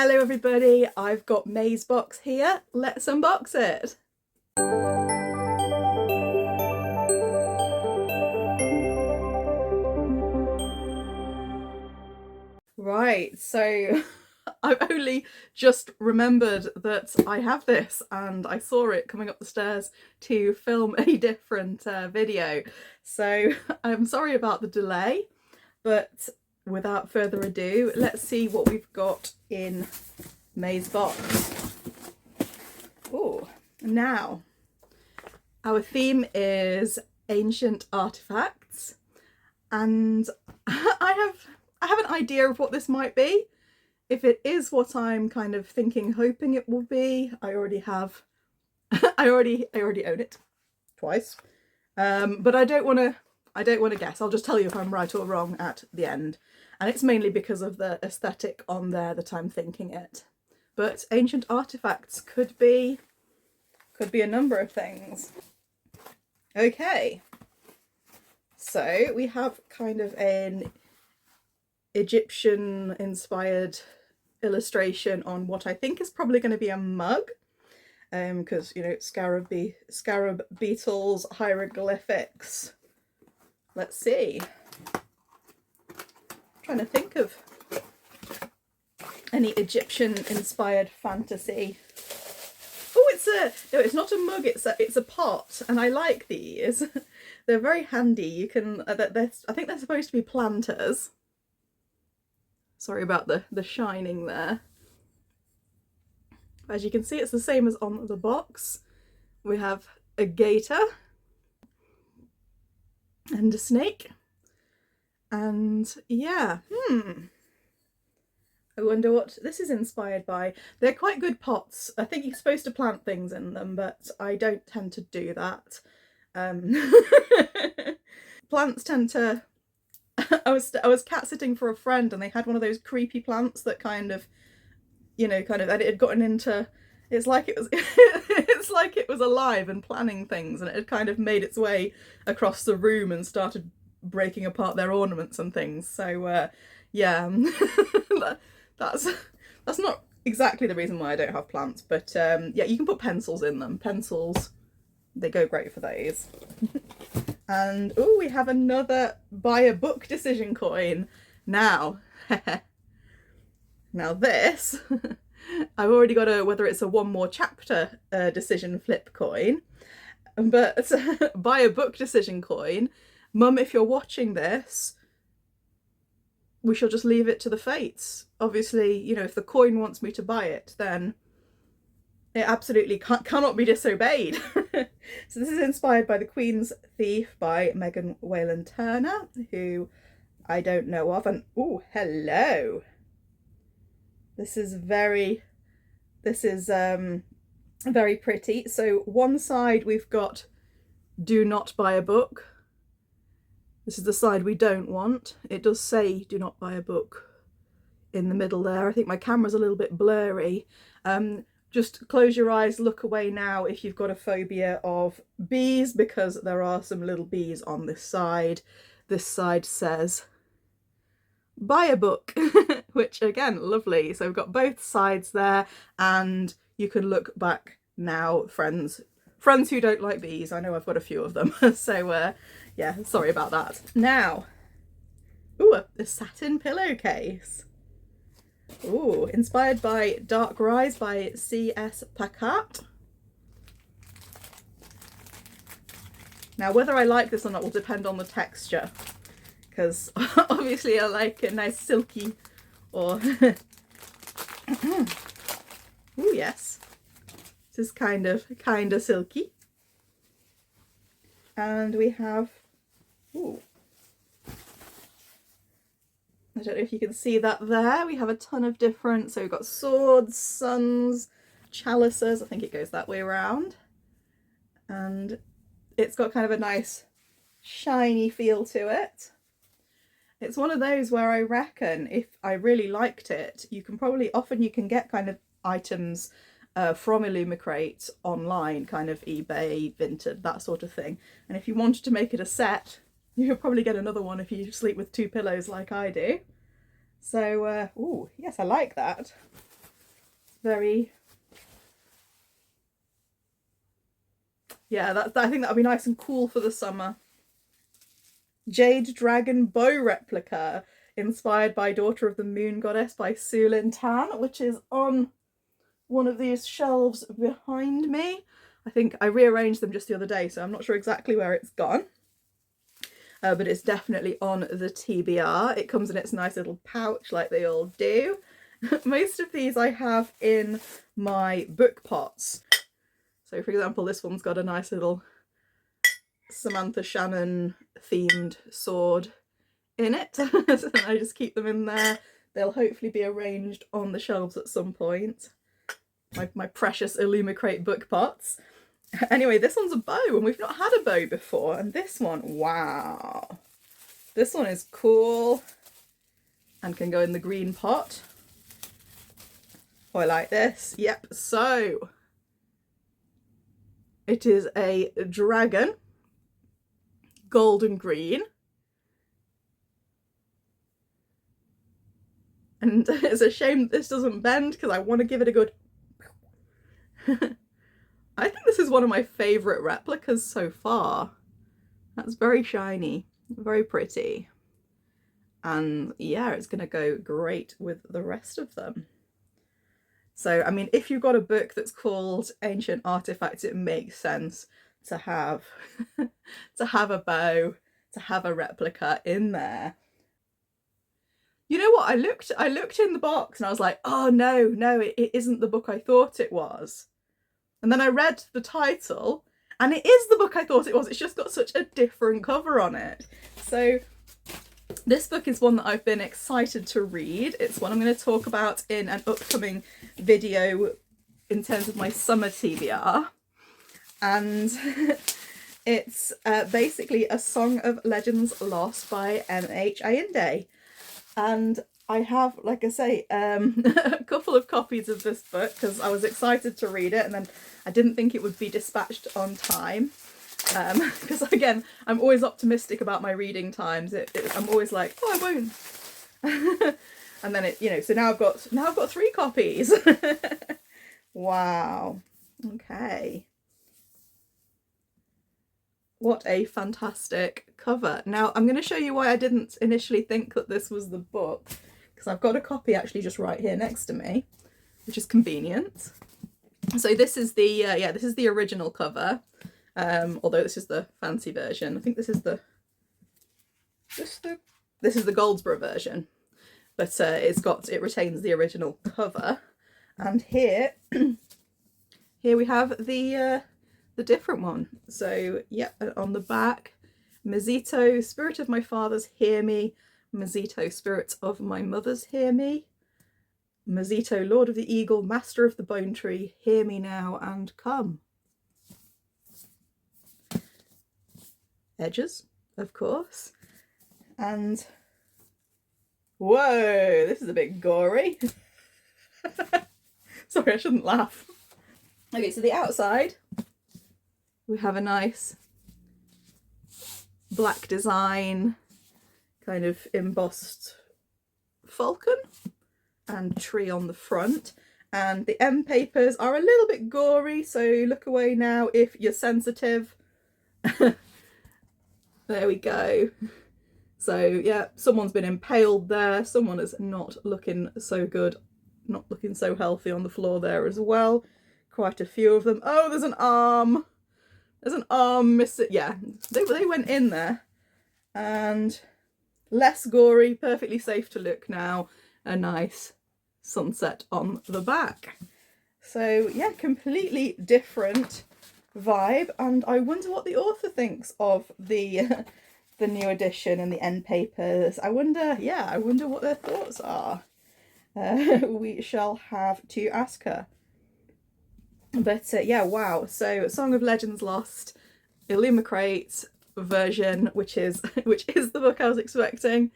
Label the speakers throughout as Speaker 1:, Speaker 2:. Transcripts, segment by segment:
Speaker 1: Hello everybody, I've got May's box here. Let's unbox it. Right, so I've only just remembered that I have this and I saw it coming up the stairs to film a different video. So I'm sorry about the delay, but without further ado, let's see what we've got in May's box. Oh, now our theme is ancient artifacts, and I have an idea of what this might be. If it is what I'm kind of hoping it will be, I already have. I already own it twice, but I don't want to guess. I'll just tell you if I'm right or wrong at the end, and it's mainly because of the aesthetic on there that I'm thinking it. But ancient artifacts could be a number of things. Okay, so we have kind of an Egyptian inspired illustration on what I think is probably going to be a mug, because you know, scarab beetles, hieroglyphics. Let's see. I'm trying to think of any Egyptian inspired fantasy. Oh, it's not a mug, it's a pot, and I like these. They're very handy. You can I think they're supposed to be planters. Sorry about the shining there. As you can see, it's the same as on the box. We have a gator and a snake, and yeah, I wonder what this is inspired by. They're quite good pots. I think you're supposed to plant things in them, but I don't tend to do that. Plants tend to... I was cat sitting for a friend and they had one of those creepy plants that kind of, and it had gotten into... It's like it was it's like it was alive and planning things, and it had kind of made its way across the room and started breaking apart their ornaments and things. So yeah. That's not exactly the reason why I don't have plants, but yeah, you can put pencils in them. Pencils, they go great for those. And oh, we have another buy a book decision coin. Now, now this, I've already got whether it's a one more chapter decision flip coin, but buy a book decision coin. Mum, if you're watching this, we shall just leave it to the fates. Obviously, if the coin wants me to buy it, then it absolutely cannot be disobeyed. So this is inspired by The Queen's Thief by Megan Whalen Turner, who I don't know of. And oh, hello. This is very pretty. So one side we've got do not buy a book. This is the side we don't want. It does say do not buy a book in the middle there. I think my camera's a little bit blurry. Just close your eyes, look away now if you've got a phobia of bees, because there are some little bees on this side. This side says buy a book, which again, lovely. So we've got both sides there, and you can look back now, friends who don't like bees. I know I've got a few of them. So yeah, sorry about that. Now, ooh, a satin pillowcase. Ooh, inspired by Dark Rise by C.S. Pacat. Now, whether I like this or not will depend on the texture, because obviously I like a nice silky or... Ooh, yes. This is kind of silky. And we have... Ooh. I don't know if you can see that there. We have a ton of different, so we've got swords, suns, chalices. I think it goes that way around. And it's got kind of a nice shiny feel to it. It's one of those where I reckon if I really liked it, you can get kind of items from Illumicrate online, kind of eBay, Vinted, that sort of thing. And if you wanted to make it a set, you'll probably get another one if you sleep with two pillows like I do. So, ooh, yes, I like that. very, yeah, I think that'll be nice and cool for the summer. Jade Dragon Bow Replica, inspired by Daughter of the Moon Goddess by Sulin Tan, which is on one of these shelves behind me. I think I rearranged them just the other day, so I'm not sure exactly where it's gone. But it's definitely on the TBR. It comes in its nice little pouch like they all do. Most of these I have in my book pots. So for example, this one's got a nice little Samantha Shannon themed sword in it. So I just keep them in there. They'll hopefully be arranged on the shelves at some point. My precious Illumicrate book pots. Anyway, this one's a bow, and we've not had a bow before. And this one, wow. This one is cool and can go in the green pot. Oh, I like this. Yep, so it is a dragon, golden green. And it's a shame that this doesn't bend because I want to give it a good... I think this is one of my favourite replicas so far. That's very shiny, very pretty. And yeah, it's going to go great with the rest of them. So, I mean, if you've got a book that's called Ancient Artefacts, it makes sense to have to have a bow, to have a replica in there. You know what? I looked in the box and I was like, oh no, it isn't the book I thought it was. And then I read the title and it is the book I thought it was. It's just got such a different cover on it. So this book is one that I've been excited to read. It's one I'm going to talk about in an upcoming video in terms of my summer TBR. And it's basically A Song of Legends Lost by M.H. Ayinde. And I have, like I say, a couple of copies of this book because I was excited to read it, and then I didn't think it would be dispatched on time. Because again, I'm always optimistic about my reading times. I'm always like, oh, I won't. And then it, you know, so now I've got 3 copies. Wow. Okay. What a fantastic cover. Now I'm going to show you why I didn't initially think that this was the book, because I've got a copy actually just right here next to me, which is convenient. So this is the this is the original cover, although this is the fancy version. I think this is the Goldsboro version, but it retains the original cover. And here we have the different one. So yeah, on the back, Mazito, Spirit of my fathers, hear me. Mazito, Spirit of my mothers, hear me. Mazito, Lord of the Eagle, Master of the Bone Tree, hear me now and come. Edges, of course. And whoa, this is a bit gory. Sorry, I shouldn't laugh. Okay, so the outside, we have a nice black design, kind of embossed falcon and tree on the front. And the end papers are a little bit gory, so look away now if you're sensitive. There we go. So yeah, someone's been impaled there. Someone is not looking so good, not looking so healthy on the floor there as well. Quite a few of them. Oh, there's an arm. There's an arm missing. Yeah, they went in there. And less gory, perfectly safe to look now. A nice sunset on the back. So yeah, completely different vibe. And I wonder what the author thinks of the new edition and the end papers. I wonder what their thoughts are. We shall have to ask her. But yeah, wow. So Song of Legends Lost, Illumicrate version, which is the book I was expecting.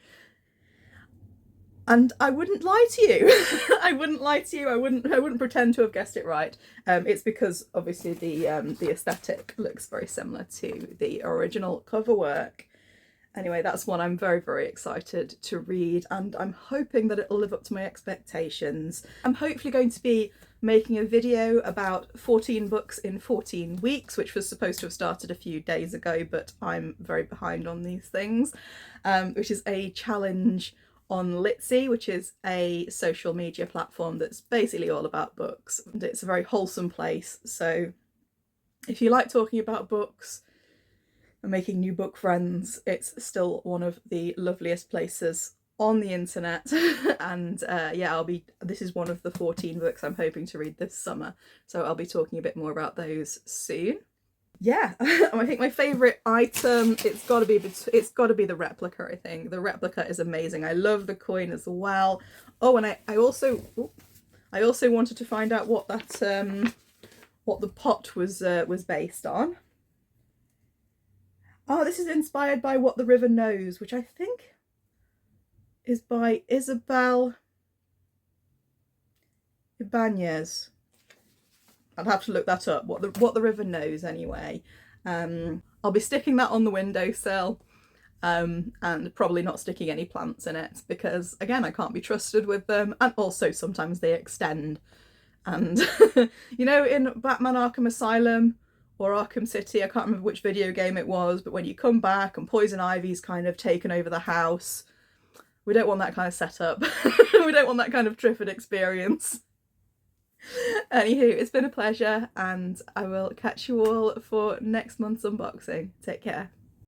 Speaker 1: And I wouldn't lie to you. I wouldn't lie to you. I wouldn't pretend to have guessed it right. It's because obviously the aesthetic looks very similar to the original cover work. Anyway, that's one I'm very, very excited to read, and I'm hoping that it'll live up to my expectations. I'm hopefully going to be making a video about 14 books in 14 weeks, which was supposed to have started a few days ago, but I'm very behind on these things, which is a challenge on Litsy, which is a social media platform that's basically all about books. And it's a very wholesome place, so if you like talking about books and making new book friends, it's still one of the loveliest places on the internet. And yeah, this is one of the 14 books I'm hoping to read this summer, so I'll be talking a bit more about those soon. Yeah, I think my favourite item, it's got to be the replica. I think the replica is amazing. I love the coin as well. Oh, and I also wanted to find out what that what the pot was based on. Oh, this is inspired by What the River Knows, which I think is by Isabel Ibanez. I'll have to look that up. What the River Knows, anyway. I'll be sticking that on the windowsill, and probably not sticking any plants in it because, again, I can't be trusted with them, and also sometimes they extend. And you know, in Batman Arkham Asylum or Arkham City, I can't remember which video game it was, but when you come back and Poison Ivy's kind of taken over the house, we don't want that kind of setup. We don't want that kind of Triffid experience. Anywho, it's been a pleasure, and I will catch you all for next month's unboxing. Take care.